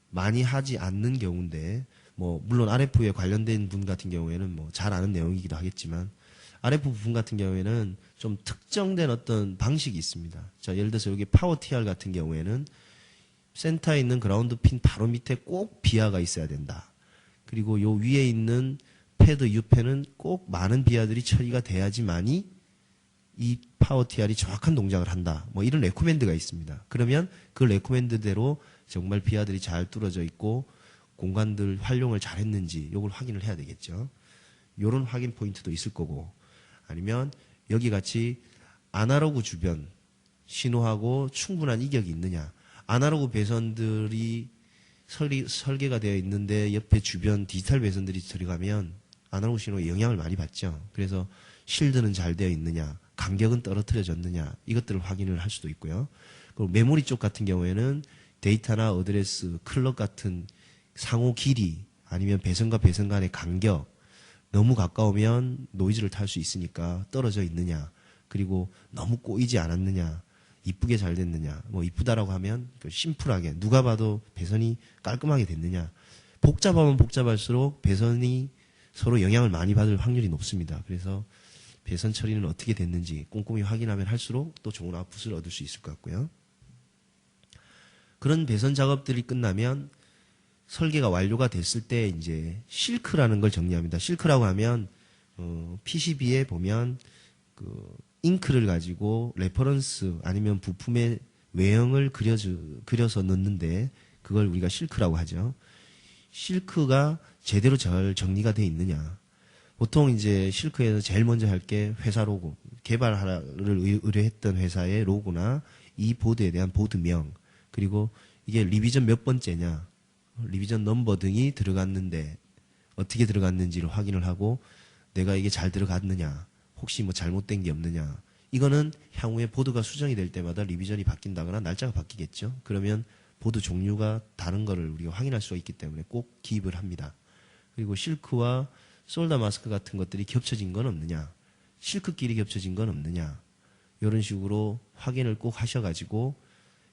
많이 하지 않는 경우인데 물론 RF에 관련된 분 같은 경우에는 잘 아는 내용이기도 하겠지만 RF 부품 같은 경우에는 좀 특정된 어떤 방식이 있습니다. 자, 예를 들어서 여기 파워 TR 같은 경우에는 센터에 있는 그라운드 핀 바로 밑에 꼭 비아가 있어야 된다. 그리고 요 위에 있는 패드 U펜은 꼭 많은 비아들이 처리가 돼야지만이 이 파워 TR이 정확한 동작을 한다. 이런 레코멘드가 있습니다. 그러면 그 레코멘드대로 정말 비아들이 잘 뚫어져 있고 공간들 활용을 잘 했는지 요걸 확인을 해야 되겠죠. 요런 확인 포인트도 있을 거고 아니면 여기 같이 아날로그 주변 신호하고 충분한 이격이 있느냐. 아날로그 배선들이 설계가 되어 있는데 옆에 주변 디지털 배선들이 들어가면 아날로그 신호에 영향을 많이 받죠. 그래서 실드는 잘 되어 있느냐, 간격은 떨어뜨려졌느냐 이것들을 확인을 할 수도 있고요. 그리고 메모리 쪽 같은 경우에는 데이터나 어드레스, 클럭 같은 상호 길이 아니면 배선과 배선 간의 간격 너무 가까우면 노이즈를 탈 수 있으니까 떨어져 있느냐 그리고 너무 꼬이지 않았느냐 이쁘게 잘 됐느냐 이쁘다라고 하면 심플하게 누가 봐도 배선이 깔끔하게 됐느냐 복잡하면 복잡할수록 배선이 서로 영향을 많이 받을 확률이 높습니다. 그래서 배선 처리는 어떻게 됐는지 꼼꼼히 확인하면 할수록 또 좋은 아웃풋을 얻을 수 있을 것 같고요. 그런 배선 작업들이 끝나면 설계가 완료가 됐을 때 이제 실크라는 걸 정리합니다. 실크라고 하면 PCB에 보면 그 잉크를 가지고 레퍼런스 아니면 부품의 외형을 그려서 넣는데 그걸 우리가 실크라고 하죠. 실크가 제대로 잘 정리가 돼 있느냐. 보통 이제 실크에서 제일 먼저 할 게 회사 로고, 개발을 의뢰했던 회사의 로고나 이 보드에 대한 보드명, 그리고 이게 리비전 몇 번째냐, 리비전 넘버 등이 들어갔는데 어떻게 들어갔는지를 확인을 하고 내가 이게 잘 들어갔느냐, 혹시 잘못된 게 없느냐. 이거는 향후에 보드가 수정이 될 때마다 리비전이 바뀐다거나 날짜가 바뀌겠죠. 그러면 보드 종류가 다른 거를 우리가 확인할 수가 있기 때문에 꼭 기입을 합니다. 그리고 실크와 솔더 마스크 같은 것들이 겹쳐진 건 없느냐, 실크끼리 겹쳐진 건 없느냐, 이런 식으로 확인을 꼭 하셔가지고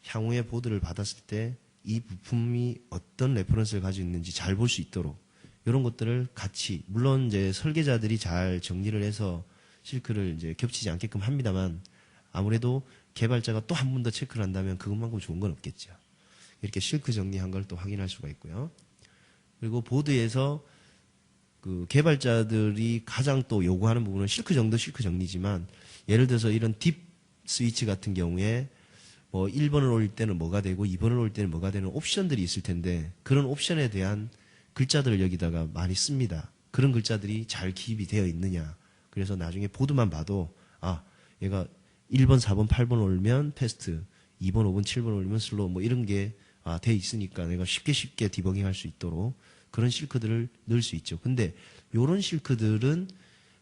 향후에 보드를 받았을 때 이 부품이 어떤 레퍼런스를 가지고 있는지 잘 볼 수 있도록 이런 것들을 같이, 물론 이제 설계자들이 잘 정리를 해서 실크를 이제 겹치지 않게끔 합니다만 아무래도 개발자가 또 한 번 더 체크를 한다면 그것만큼 좋은 건 없겠죠. 이렇게 실크 정리한 걸 또 확인할 수가 있고요. 그리고 보드에서 그 개발자들이 가장 또 요구하는 부분은 실크 정리지만 예를 들어서 이런 딥 스위치 같은 경우에 1번을 올릴 때는 뭐가 되고 2번을 올릴 때는 뭐가 되는 옵션들이 있을 텐데 그런 옵션에 대한 글자들을 여기다가 많이 씁니다. 그런 글자들이 잘 기입이 되어 있느냐. 그래서 나중에 보드만 봐도 얘가 1번, 4번, 8번 올리면 패스트, 2번, 5번, 7번 올리면 슬로우 이런 게 돼 있으니까 내가 쉽게 디버깅 할 수 있도록 그런 실크들을 넣을 수 있죠. 근데 요런 실크들은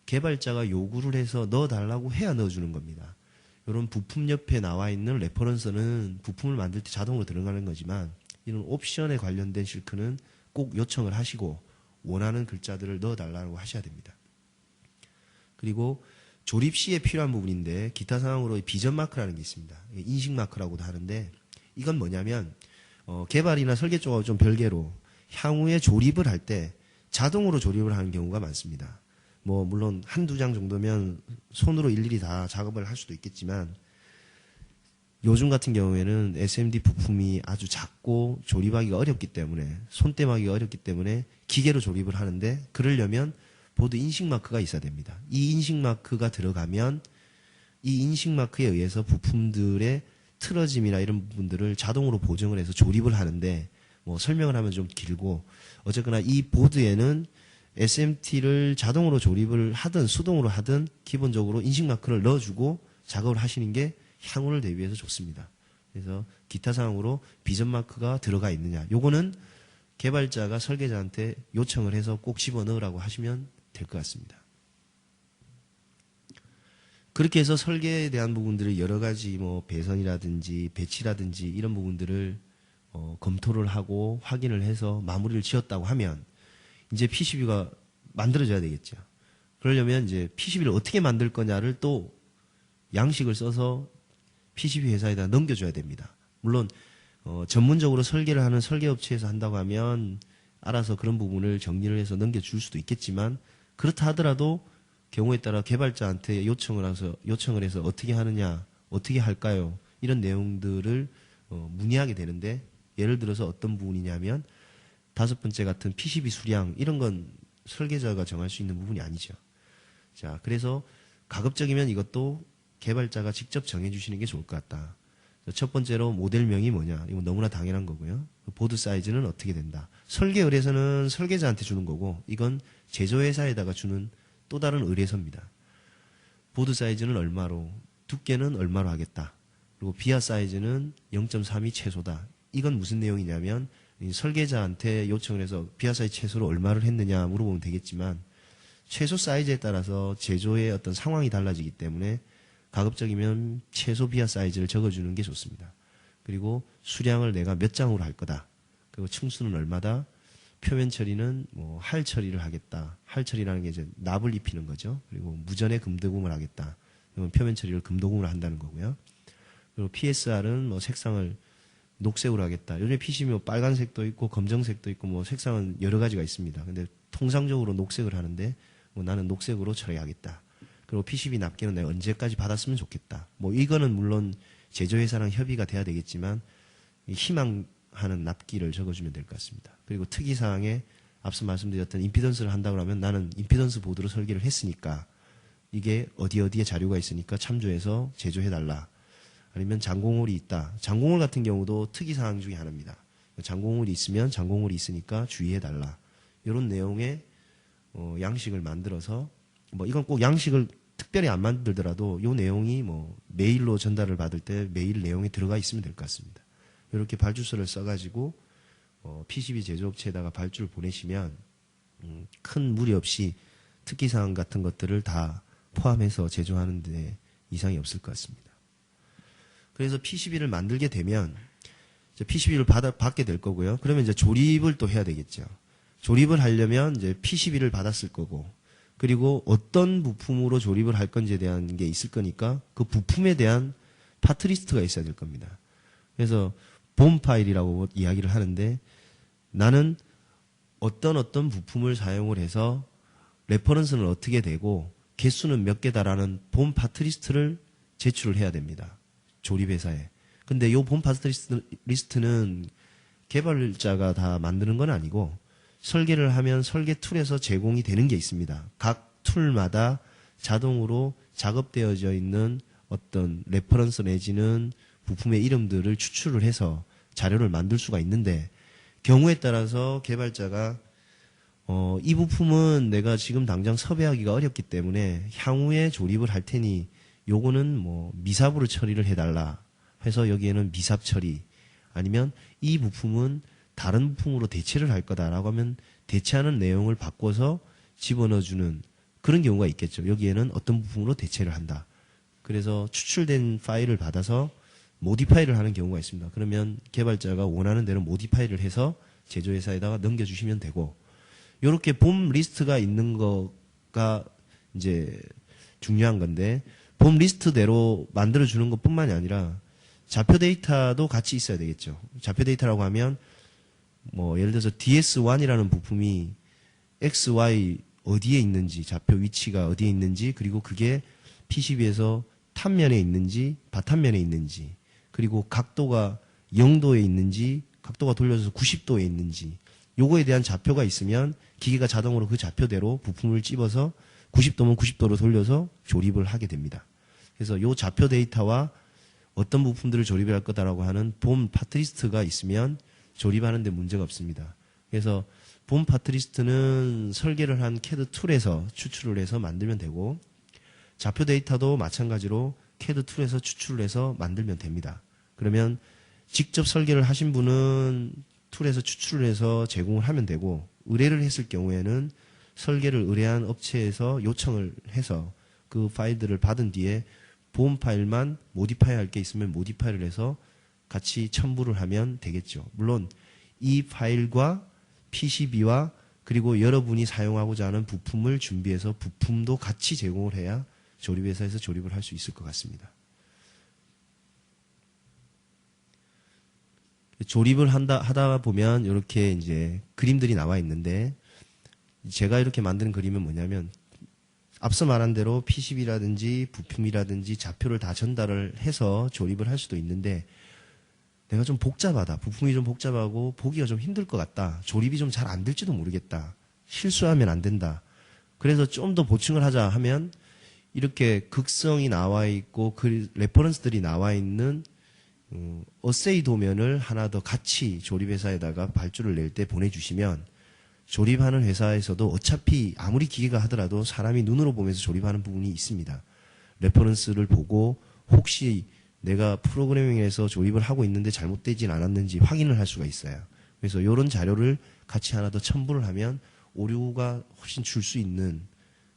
개발자가 요구를 해서 넣어달라고 해야 넣어주는 겁니다. 이런 부품 옆에 나와 있는 레퍼런스는 부품을 만들 때 자동으로 들어가는 거지만 이런 옵션에 관련된 실크는 꼭 요청을 하시고 원하는 글자들을 넣어달라고 하셔야 됩니다. 그리고 조립 시에 필요한 부분인데 기타 사항으로 비전 마크라는 게 있습니다. 인식 마크라고도 하는데 이건 뭐냐면 개발이나 설계 쪽하고 좀 별개로 향후에 조립을 할 때 자동으로 조립을 하는 경우가 많습니다. 뭐 물론 한두 장 정도면 손으로 일일이 다 작업을 할 수도 있겠지만 요즘 같은 경우에는 SMD 부품이 아주 작고 조립하기가 어렵기 때문에 손땜하기가 어렵기 때문에 기계로 조립을 하는데 그러려면 보드 인식 마크가 있어야 됩니다. 이 인식 마크가 들어가면 이 인식 마크에 의해서 부품들의 틀어짐이나 이런 부분들을 자동으로 보정을 해서 조립을 하는데 뭐 설명을 하면 좀 길고 어쨌거나 이 보드에는 SMT를 자동으로 조립을 하든 수동으로 하든 기본적으로 인식 마크를 넣어주고 작업을 하시는 게 향후를 대비해서 좋습니다. 그래서 기타 사항으로 비전 마크가 들어가 있느냐 요거는 개발자가 설계자한테 요청을 해서 꼭 집어넣으라고 하시면 될 것 같습니다. 그렇게 해서 설계에 대한 부분들을 여러 가지 뭐 배선이라든지 배치라든지 이런 부분들을 검토를 하고 확인을 해서 마무리를 지었다고 하면 이제 PCB가 만들어져야 되겠죠. 그러려면 이제 PCB를 어떻게 만들 거냐를 또 양식을 써서 PCB 회사에다 넘겨줘야 됩니다. 물론 전문적으로 설계를 하는 설계업체에서 한다고 하면 알아서 그런 부분을 정리를 해서 넘겨줄 수도 있겠지만 그렇다 하더라도 경우에 따라 개발자한테 요청을 해서 어떻게 하느냐, 어떻게 할까요? 이런 내용들을 문의하게 되는데 예를 들어서 어떤 부분이냐면 5번째 같은 PCB 수량 이런 건 설계자가 정할 수 있는 부분이 아니죠. 자, 그래서 가급적이면 이것도 개발자가 직접 정해주시는 게 좋을 것 같다. 첫 번째로 모델명이 뭐냐. 이건 너무나 당연한 거고요. 보드 사이즈는 어떻게 된다. 설계 의뢰서는 설계자한테 주는 거고 이건 제조회사에다가 주는 또 다른 의뢰서입니다. 보드 사이즈는 얼마로, 두께는 얼마로 하겠다. 그리고 비하 사이즈는 0.3이 최소다. 이건 무슨 내용이냐면 설계자한테 요청을 해서 비하 사이즈 최소로 얼마를 했느냐 물어보면 되겠지만 최소 사이즈에 따라서 제조의 어떤 상황이 달라지기 때문에 가급적이면 최소 비하 사이즈를 적어주는 게 좋습니다. 그리고 수량을 내가 몇 장으로 할 거다. 그리고 층수는 얼마다. 표면 처리는 뭐 할 처리를 하겠다. 할 처리라는 게 이제 납을 입히는 거죠. 그리고 무전에 금도금을 하겠다. 그러면 표면 처리를 금도금으로 한다는 거고요. 그리고 PSR은 뭐 색상을 녹색으로 하겠다. 요즘에 PCB 뭐 빨간색도 있고 검정색도 있고 뭐 색상은 여러 가지가 있습니다. 근데 통상적으로 녹색을 하는데 뭐 나는 녹색으로 처리하겠다. 그리고 PCB 납기는 내가 언제까지 받았으면 좋겠다. 뭐 이거는 물론 제조회사랑 협의가 돼야 되겠지만 희망하는 납기를 적어주면 될 것 같습니다. 그리고 특이사항에 앞서 말씀드렸던 임피던스를 한다고 하면 나는 임피던스 보드로 설계를 했으니까 이게 어디에 자료가 있으니까 참조해서 제조해달라. 아니면 장공홀이 있다. 장공홀 같은 경우도 특이사항 중에 하나입니다. 장공홀이 있으면 장공홀이 있으니까 주의해달라. 이런 내용의 양식을 만들어서 뭐 이건 꼭 양식을 특별히 안 만들더라도 이 내용이 뭐 메일로 전달을 받을 때 메일 내용에 들어가 있으면 될 것 같습니다. 이렇게 발주서를 써가지고 PCB 제조업체에다가 발주를 보내시면 큰 무리 없이 특기사항 같은 것들을 다 포함해서 제조하는 데 이상이 없을 것 같습니다. 그래서 PCB를 만들게 되면 이제 PCB를 받게 될 거고요. 그러면 이제 조립을 또 해야 되겠죠. 조립을 하려면 이제 PCB를 받았을 거고 그리고 어떤 부품으로 조립을 할 건지에 대한 게 있을 거니까 그 부품에 대한 파트 리스트가 있어야 될 겁니다. 그래서 본 파일이라고 이야기를 하는데 나는 어떤 부품을 사용을 해서 레퍼런스는 어떻게 되고 개수는 몇 개다라는 본 파트 리스트를 제출을 해야 됩니다. 조립회사에. 근데 이 본 파트 리스트는 개발자가 다 만드는 건 아니고 설계를 하면 설계 툴에서 제공이 되는 게 있습니다. 각 툴마다 자동으로 작업되어져 있는 어떤 레퍼런스 내지는 부품의 이름들을 추출을 해서 자료를 만들 수가 있는데 경우에 따라서 개발자가 이 부품은 내가 지금 당장 섭외하기가 어렵기 때문에 향후에 조립을 할 테니 요거는 뭐 미삽으로 처리를 해달라 해서 여기에는 미삽 처리 아니면 이 부품은 다른 부품으로 대체를 할 거다라고 하면 대체하는 내용을 바꿔서 집어넣어주는 그런 경우가 있겠죠. 여기에는 어떤 부품으로 대체를 한다. 그래서 추출된 파일을 받아서 모디파이를 하는 경우가 있습니다. 그러면 개발자가 원하는 대로 모디파이를 해서 제조회사에다가 넘겨주시면 되고, 이렇게 봄 리스트가 있는 거가 이제 중요한 건데, 봄 리스트대로 만들어주는 것 뿐만이 아니라 좌표 데이터도 같이 있어야 되겠죠. 좌표 데이터라고 하면 뭐 예를 들어서 DS1이라는 부품이 XY 어디에 있는지, 좌표 위치가 어디에 있는지, 그리고 그게 PCB에서 탑면에 있는지 바텀면에 있는지, 그리고 각도가 0도에 있는지 각도가 돌려져서 90도에 있는지, 요거에 대한 좌표가 있으면 기계가 자동으로 그 좌표대로 부품을 찝어서 90도면 90도로 돌려서 조립을 하게 됩니다. 그래서 요 좌표 데이터와 어떤 부품들을 조립할 거다라고 하는 봄 파트리스트가 있으면 조립하는 데 문제가 없습니다. 그래서 봄 파트리스트는 설계를 한 CAD 툴에서 추출을 해서 만들면 되고, 좌표 데이터도 마찬가지로 CAD 툴에서 추출을 해서 만들면 됩니다. 그러면 직접 설계를 하신 분은 툴에서 추출을 해서 제공을 하면 되고, 의뢰를 했을 경우에는 설계를 의뢰한 업체에서 요청을 해서 그 파일들을 받은 뒤에 봄 파일만 모디파이 할 게 있으면 모디파이를 해서 같이 첨부를 하면 되겠죠. 물론 이 파일과 PCB와 그리고 여러분이 사용하고자 하는 부품을 준비해서 부품도 같이 제공을 해야 조립회사에서 조립을 할 수 있을 것 같습니다. 조립을 하다 보면 이렇게 이제 그림들이 나와 있는데, 제가 이렇게 만드는 그림은 뭐냐면, 앞서 말한 대로 PCB라든지 부품이라든지 좌표를 다 전달을 해서 조립을 할 수도 있는데, 내가 좀 복잡하다, 부품이 좀 복잡하고 보기가 좀 힘들 것 같다, 조립이 좀 잘 안 될지도 모르겠다, 실수하면 안 된다, 그래서 좀 더 보충을 하자 하면 이렇게 극성이 나와 있고 그 레퍼런스들이 나와 있는 어세이 도면을 하나 더 같이 조립회사에다가 발주를 낼 때 보내주시면, 조립하는 회사에서도 어차피 아무리 기계가 하더라도 사람이 눈으로 보면서 조립하는 부분이 있습니다. 레퍼런스를 보고 혹시 내가 프로그래밍에서 조립을 하고 있는데 잘못되진 않았는지 확인을 할 수가 있어요. 그래서 이런 자료를 같이 하나 더 첨부를 하면 오류가 훨씬 줄 수 있는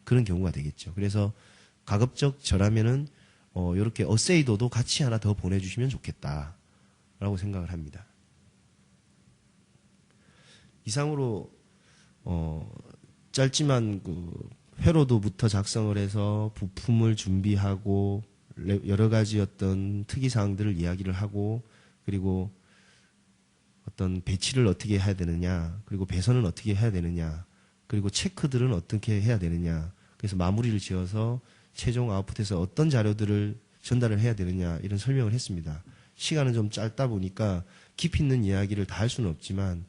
그런 경우가 되겠죠. 그래서 가급적 저라면은 이렇게 어세이도도 같이 하나 더 보내주시면 좋겠다라고 생각을 합니다. 이상으로 짧지만 그 회로도부터 작성을 해서 부품을 준비하고 여러 가지 어떤 특이 사항들을 이야기를 하고, 그리고 어떤 배치를 어떻게 해야 되느냐, 그리고 배선은 어떻게 해야 되느냐, 그리고 체크들은 어떻게 해야 되느냐, 그래서 마무리를 지어서 최종 아웃풋에서 어떤 자료들을 전달을 해야 되느냐, 이런 설명을 했습니다. 시간은 좀 짧다 보니까 깊이 있는 이야기를 다 할 수는 없지만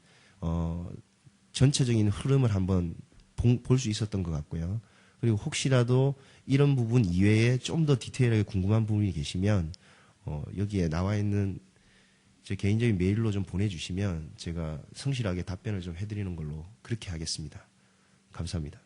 전체적인 흐름을 한번 볼 수 있었던 것 같고요. 그리고 혹시라도 이런 부분 이외에 좀 더 디테일하게 궁금한 부분이 계시면 여기에 나와 있는 제 개인적인 메일로 좀 보내주시면 제가 성실하게 답변을 좀 해드리는 걸로 그렇게 하겠습니다. 감사합니다.